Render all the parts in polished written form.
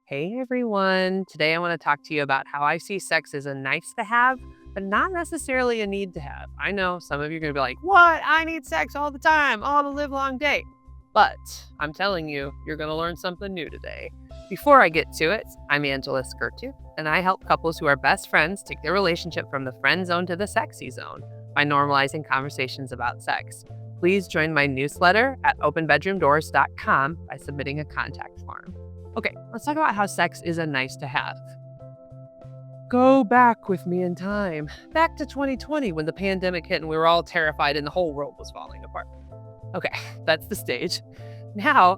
Hey everyone. Today I want to talk to you about how I see sex as a nice to have, but not necessarily a need to have. I know some of you are going to be like, what? I need sex all the time, all the live long day. But I'm telling you, you're going to learn something new today. Before I get to it, I'm Angela Skurtu, and I help couples who are best friends take their relationship from the friend zone to the sexy zone by normalizing conversations about sex. Please join my newsletter at openbedroomdoors.com by submitting a contact form. Okay, let's talk about how sex is a nice to have. Go back with me in time. Back to 2020 when the pandemic hit and we were all terrified and the whole world was falling apart. Okay, that's the stage. Now,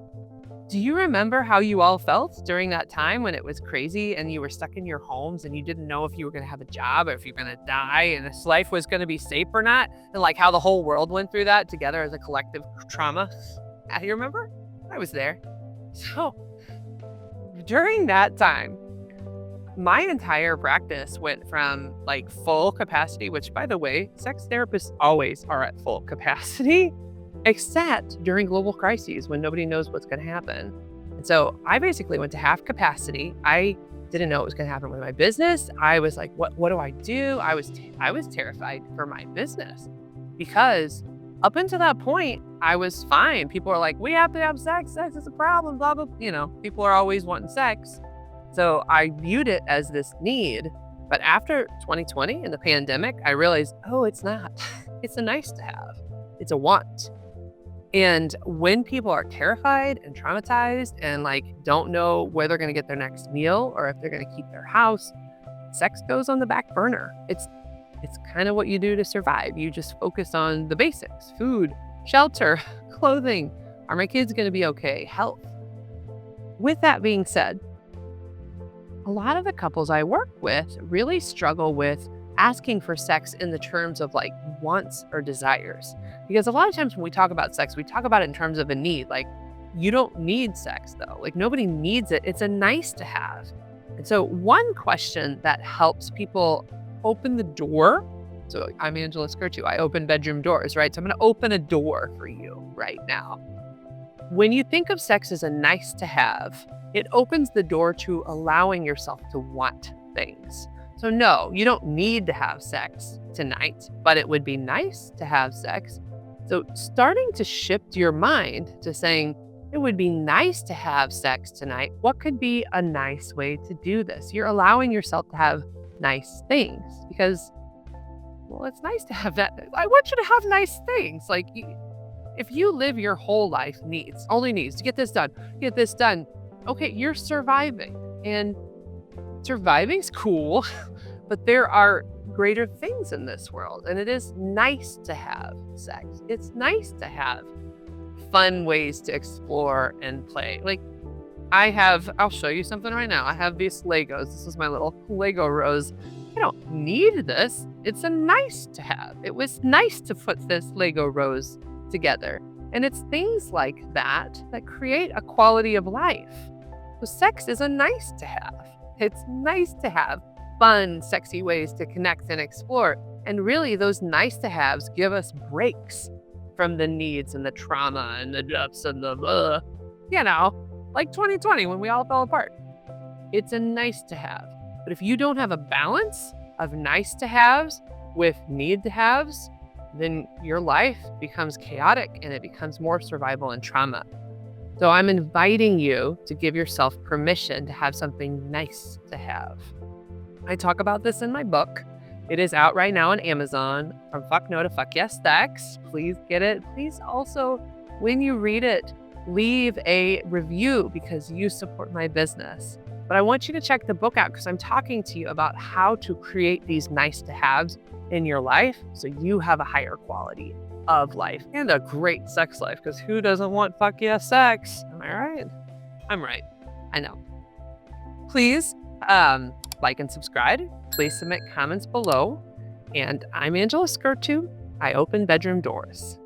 do you remember how you all felt during that time when it was crazy and you were stuck in your homes and you didn't know if you were going to have a job or if you're going to die and this life was going to be safe or not? And like how the whole world went through that together as a collective trauma? Yeah, you remember? I was there. So, during that time, my entire practice went from like full capacity, which by the way, sex therapists always are at full capacity, except during global crises when nobody knows what's going to happen. And so I basically went to half capacity. I didn't know what was going to happen with my business. I was like, what do I do? I was terrified for my business because up until that point, I was fine. People are like, we have to have sex. Sex is a problem, blah, blah. People are always wanting sex. So I viewed it as this need. But after 2020 and the pandemic, I realized, oh, it's not. It's a nice to have. It's a want. And when people are terrified and traumatized and like don't know where they're going to get their next meal or if they're going to keep their house, sex goes on the back burner. It's kind of what you do to survive. You just focus on the basics: food, shelter, clothing. Are my kids going to be okay? Health. With that being said, a lot of the couples I work with really struggle with asking for sex in the terms of like wants or desires. Because a lot of times when we talk about sex, we talk about it in terms of a need. Like, you don't need sex though. Like, nobody needs it. It's a nice to have. And so one question that helps people open the door. So I'm Angela Skurtu. I open bedroom doors, right? So I'm going to open a door for you right now. When you think of sex as a nice to have, it opens the door to allowing yourself to want things. So no, you don't need to have sex tonight, but it would be nice to have sex. So starting to shift your mind to saying, it would be nice to have sex tonight. What could be a nice way to do this? You're allowing yourself to have nice things because, well, it's nice to have that. I want you to have nice things. Like, if you live your whole life only needs to get this done. Okay, you're surviving, and surviving's cool, but there are greater things in this world, and it is nice to have sex. It's nice to have fun ways to explore and play. Like, I'll show you something right now. I have these Legos. This is my little Lego rose. I don't need this. It's a nice to have. It was nice to put this Lego rose together. And it's things like that that create a quality of life. So sex is a nice to have. It's nice to have fun, sexy ways to connect and explore. And really, those nice to haves give us breaks from the needs and the trauma and the ups and the like 2020 when we all fell apart. It's a nice to have. But if you don't have a balance of nice to haves with need to haves, then your life becomes chaotic and it becomes more survival and trauma. So I'm inviting you to give yourself permission to have something nice to have. I talk about this in my book. It is out right now on Amazon, From Fuck No to Fuck Yes Sex. Please get it. Please also, when you read it, leave a review because you support my business. But I want you to check the book out because I'm talking to you about how to create these nice to haves in your life so you have a higher quality of life and a great sex life, because who doesn't want fuck yes sex? Am I right? I'm right. I know. Please like and subscribe. Please submit comments below. And I'm Angela Skurtu. I open bedroom doors.